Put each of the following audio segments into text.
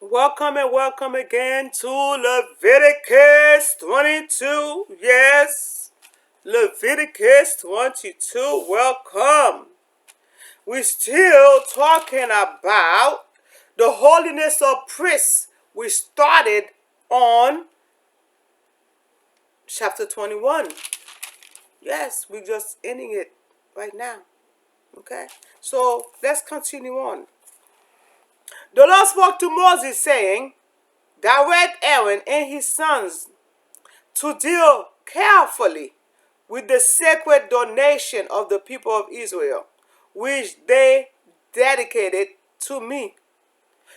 Welcome and welcome again to Leviticus 22. Yes, Leviticus 22. Welcome. We're still talking about the holiness of priests. We started on chapter 21. Yes, we're just ending it right now. Okay, so let's continue on. The Lord spoke to Moses, saying, direct Aaron and his sons to deal carefully with the sacred donation of the people of Israel, which they dedicated to me,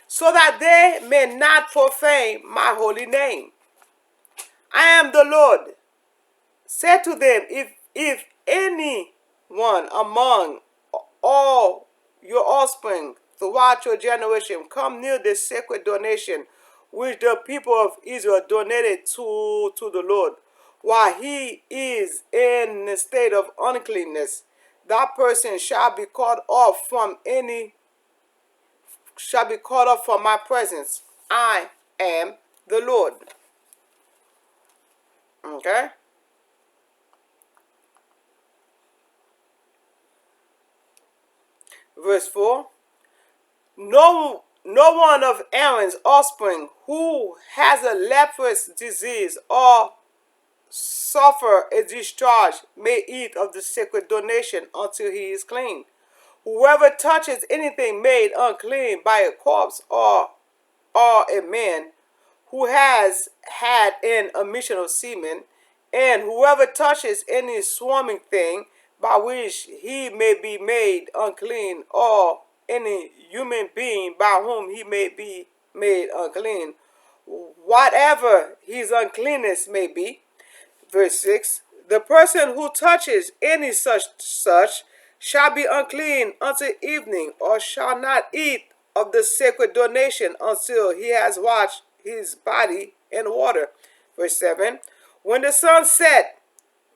so that they may not profane my holy name. I am the Lord. Say to them, if any one among all your offspring throughout your generation come near the sacred donation which the people of Israel donated to the Lord, while he is in a state of uncleanness, that person shall be cut off from my presence. I am the Lord. Okay? Verse 4. No one of Aaron's offspring who has a leprous disease or suffer a discharge may eat of the sacred donation until he is clean. Whoever touches anything made unclean by a corpse or a man who has had an emission of semen, and whoever touches any swarming thing by which he may be made unclean, or any human being by whom he may be made unclean, whatever his uncleanness may be. Verse 6, the person who touches any such shall be unclean until evening, or shall not eat of the sacred donation until he has washed his body in water. Verse 7, when the sun set,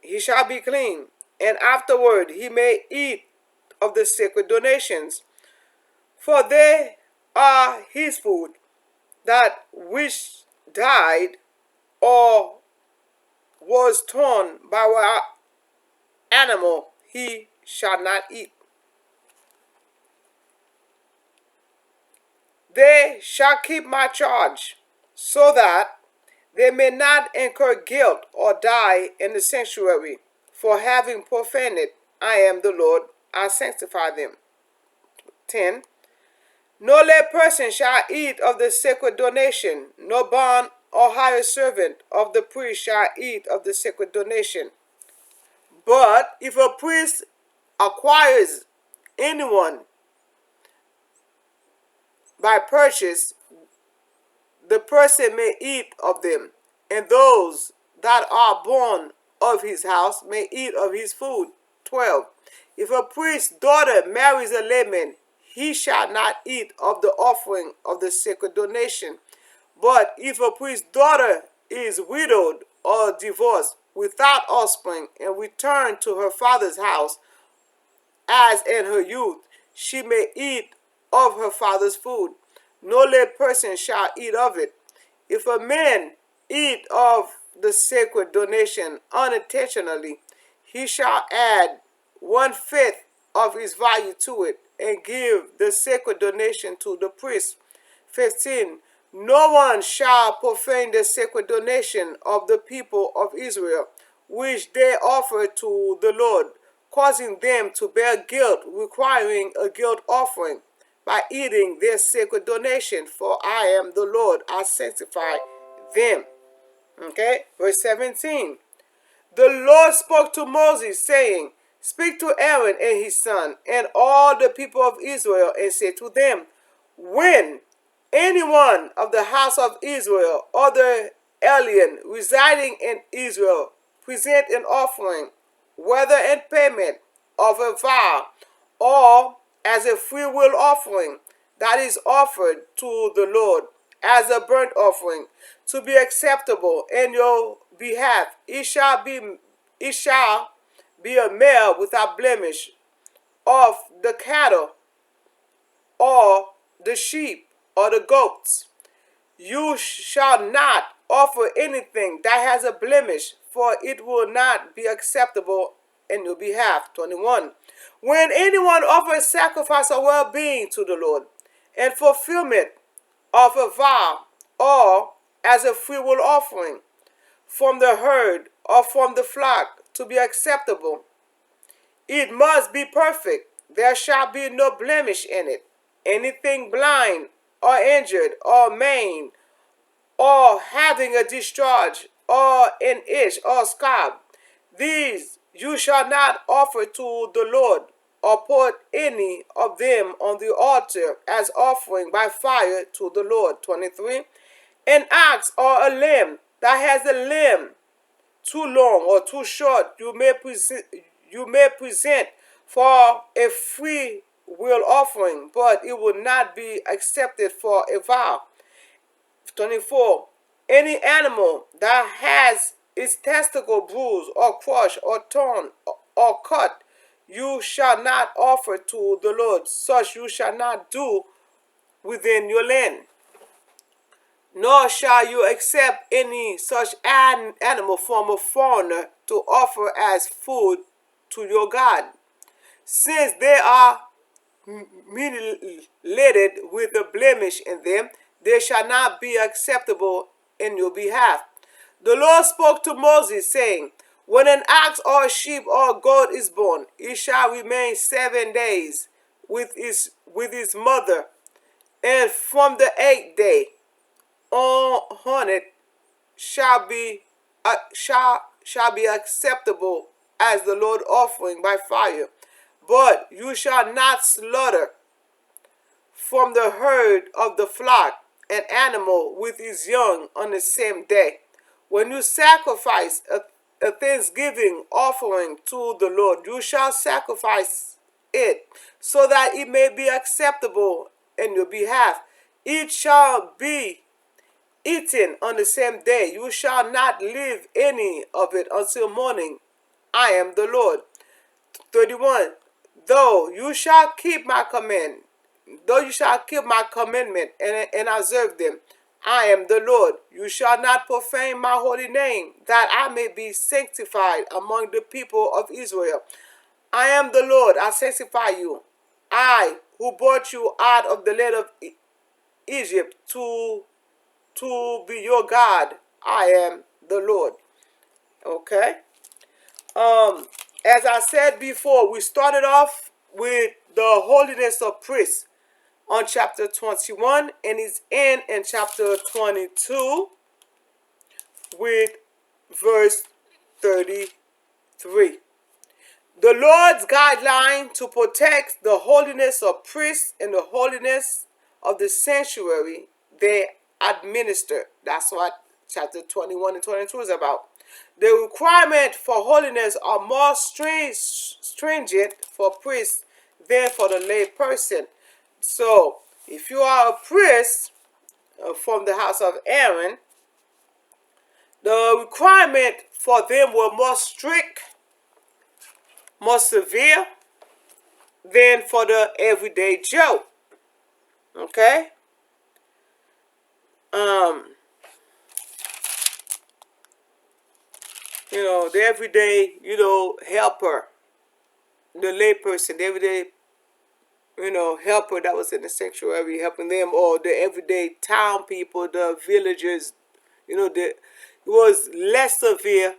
he shall be clean, and afterward he may eat of the sacred donations, for they are his food. That which died or was torn by an animal he shall not eat. They shall keep my charge, so that they may not incur guilt or die in the sanctuary, for having profaned it. I am the Lord, I sanctify them. 10. No lay person shall eat of the sacred donation, no bond or hired servant of the priest shall eat of the sacred donation. But if a priest acquires anyone by purchase, the person may eat of them, and those that are born of his house may eat of his food. 12. If a priest's daughter marries a layman, he shall not eat of the offering of the sacred donation. But if a priest's daughter is widowed or divorced without offspring and return to her father's house, as in her youth, she may eat of her father's food. No lay person shall eat of it. If a man eat of the sacred donation unintentionally, he shall add 1/5 of his value to it, and give the sacred donation to the priest. 15. No one shall profane the sacred donation of the people of Israel, which they offer to the Lord, causing them to bear guilt, requiring a guilt offering by eating their sacred donation. For I am the Lord, I sanctify them. Okay, verse 17. The Lord spoke to Moses, saying, speak to Aaron and his son and all the people of Israel, and say to them, when anyone of the house of Israel or the alien residing in Israel present an offering, whether in payment of a vow or as a freewill offering that is offered to the Lord as a burnt offering, to be acceptable in your behalf, it shall be a male without blemish of the cattle or the sheep or the goats. You shall not offer anything that has a blemish, for it will not be acceptable in your behalf. 21. When anyone offers sacrifice of well-being to the Lord, and fulfillment of a vow, or as a freewill offering from the herd or from the flock to be acceptable, it must be perfect. There shall be no blemish in it. Anything blind or injured or maimed or having a discharge or an itch or scab, these you shall not offer to the Lord, or put any of them on the altar as offering by fire to the Lord. 23. An ox or a lamb that has a limb too long or too short, you may present for a free will offering, but it will not be accepted for a vow. 24. Any animal that has its testicle bruised or crushed or torn or cut, you shall not offer to the Lord. Such you shall not do within your land. Nor shall you accept any such animal from a foreigner to offer as food to your God, since they are mutilated with a blemish in them. They shall not be acceptable in your behalf. The Lord spoke to Moses, saying, when an ox or a sheep or a goat is born, it shall remain 7 days with his mother, and from the 8th day on it shall be acceptable as the Lord offering by fire. But you shall not slaughter from the herd of the flock an animal with his young on the same day. When you sacrifice a thanksgiving offering to the Lord, you shall sacrifice it, so that it may be acceptable in your behalf. It shall be eaten on the same day. You shall not leave any of it until morning. I am the Lord. 31. Though you shall keep my commandment and observe them, I am the Lord. You shall not profane my holy name, that I may be sanctified among the people of Israel. I am the Lord, I sanctify you. I, who brought you out of the land of Egypt to be your God. I am the Lord. Okay? As I said before, we started off with the holiness of priests on chapter 21, and it's in chapter 22 with verse 33. The Lord's guideline to protect the holiness of priests and the holiness of the sanctuary they administer. That's what chapter 21 and 22 is about. The requirements for holiness are more stringent for priests than for the lay person. So, if you are a priest from the house of Aaron, the requirement for them were more strict, more severe than for the everyday Joe. Okay? The everyday, helper, the lay person, the everyday, helper that was in the sanctuary helping them, or the everyday town people, the villagers, it was less severe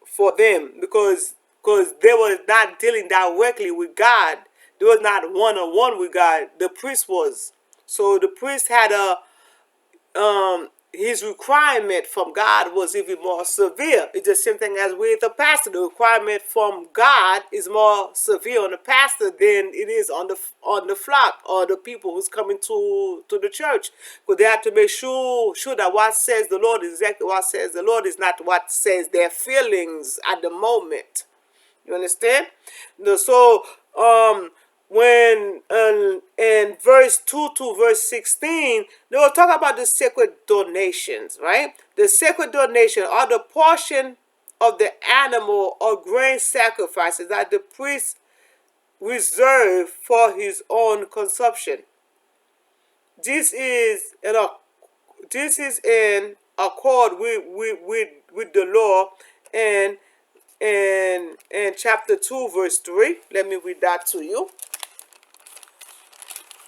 for them because they were not dealing directly with God. They was not one-on-one with God. The priest was. So the priest had his requirement from God was even more severe. It's the same thing as with the pastor. The requirement from God is more severe on the pastor than it is on the flock or the people who's coming to the church. Because they have to make sure that what says the Lord is exactly what says the Lord, is not what says their feelings at the moment. You understand? So when in verse 2 to verse 16, they will talk about the sacred donations, right? The sacred donation are the portion of the animal or grain sacrifices that the priest reserved for his own consumption. This is this is in accord with the law, and in chapter 2 verse 3. Let me read that to you.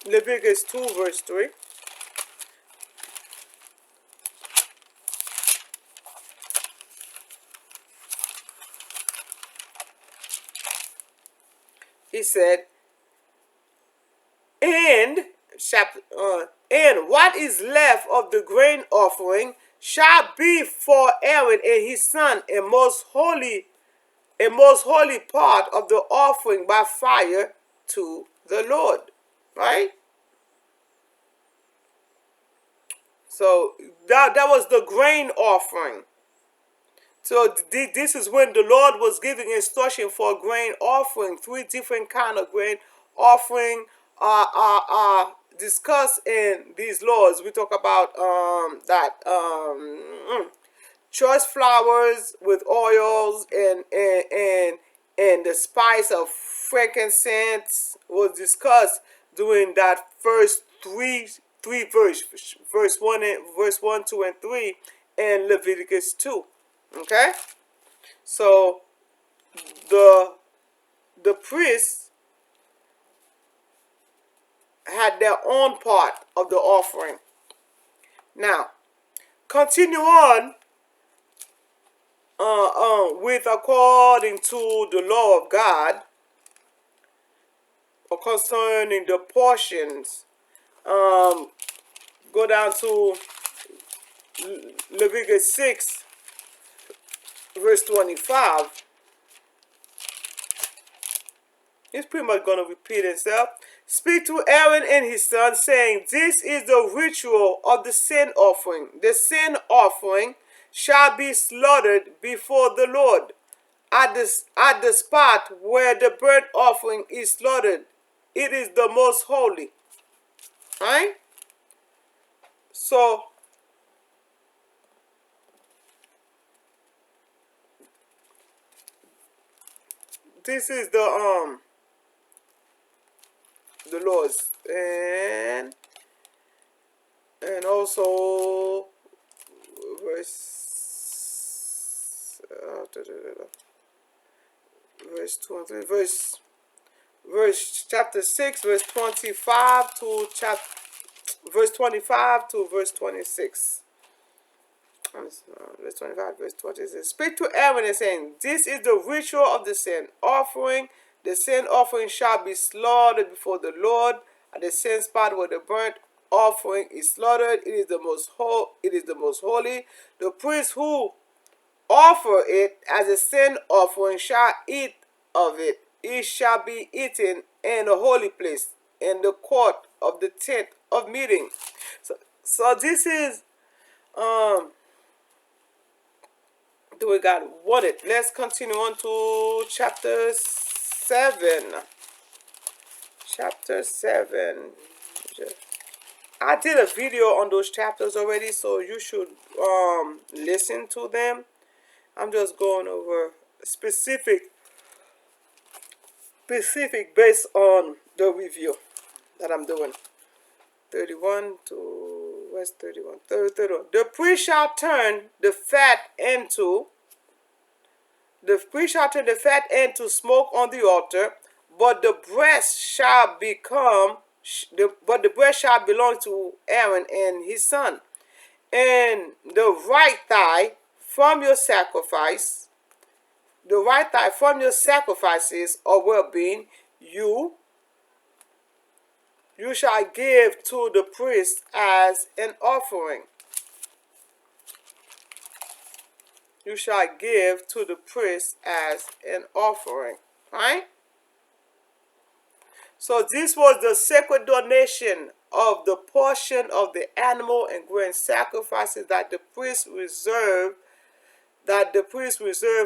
Leviticus 2 verse 3. He said, and chapter and what is left of the grain offering shall be for Aaron and his son a most holy part of the offering by fire to the Lord. Right? So that was the grain offering. So this is when the Lord was giving instruction for grain offering. 3 different kind of grain offering are discussed in these laws. We talk about choice flowers with oils, and the spice of frankincense was discussed during that first three verse 1, 2, and 3 in Leviticus 2. Okay, so the priests had their own part of the offering. Now, continue on with according to the law of God concerning the portions. Go down to Leviticus 6 verse 25. It's pretty much going to repeat itself. Speak to Aaron and his son, saying, this is the ritual of the sin offering. The sin offering shall be slaughtered before the Lord at the spot where the burnt offering is slaughtered. It is the most holy. Right? So this is the laws, and also verse 2 and 3, verse chapter 6 verse 25 to verse 25 to verse 26. Verse 25, verse 26. Speak to Aaron and saying, this is the ritual of the sin offering. The sin offering shall be slaughtered before the Lord at the same spot where the burnt offering is slaughtered. It is the most holy. The priest who offer it as a sin offering shall eat of it. It shall be eaten in the holy place, in the court of the tent of meeting. So this is the way God wanted. Let's continue on to chapter 7. Chapter 7. I did a video on those chapters already, so you should listen to them. I'm just going over specific based on the review that I'm doing. 31 to verse 31. 31. The priest shall turn the fat end to smoke on the altar, but the breast shall belong to Aaron and his son. And the right thigh from your sacrifices of well-being, you shall give to the priest as an offering. You shall give to the priest as an offering. Right? So this was the sacred donation of the portion of the animal and grain sacrifices that the priest reserved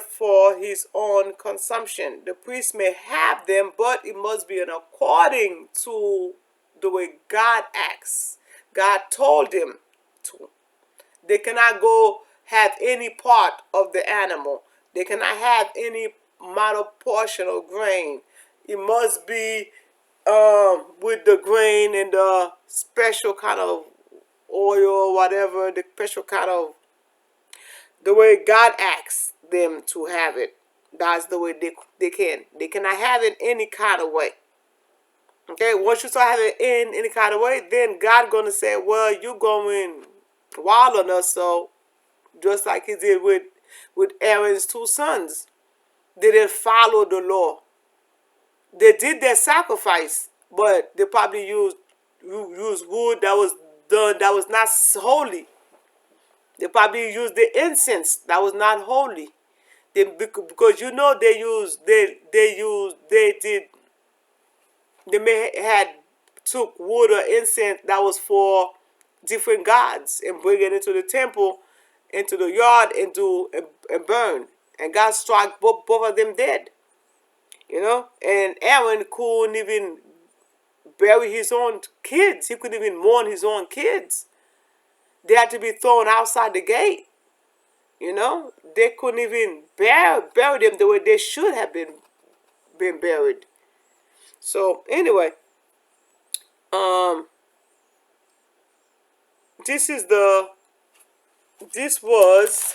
for his own consumption. The priest may have them, but it must be in according to the way God acts. God told him to. They cannot go have any part of the animal. They cannot have any amount of portion of grain. It must be with the grain and the special kind of oil or whatever, the special kind of, the way God asks them to have it. That's the way they can. They cannot have it any kind of way. Okay, once you start having it in any kind of way, then God gonna say, well, you going wild on us, so just like he did with Aaron's two sons. They didn't follow the law. They did their sacrifice, but they probably used wood that was done that was not holy. They probably used the incense that was not holy. Because you know they may had took wood or incense that was for different gods and bring it into the temple, into the yard, and burn. And God struck both of them dead. And Aaron couldn't even bury his own kids. He couldn't even mourn his own kids. They had to be thrown outside the gate. They couldn't even bury them the way they should have been buried. So anyway, this was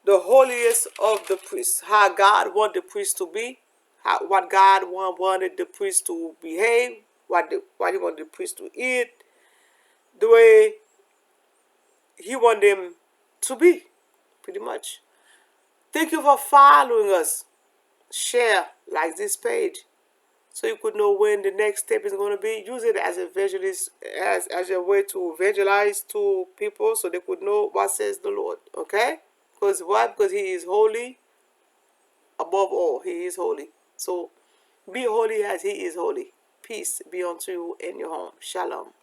the holiest of the priests. How God wanted the priest to be, what God wanted the priest to behave, what he wanted the priest to eat, the way he wanted them to be, pretty much. Thank you for following us. Share, like this page, so you could know when the next step is going to be. Use it as a evangelist, as a way to evangelize to people, so they could know what says the Lord. Okay? Because why? Because He is holy. Above all, He is holy. So be holy as He is holy. Peace be unto you in your home. Shalom.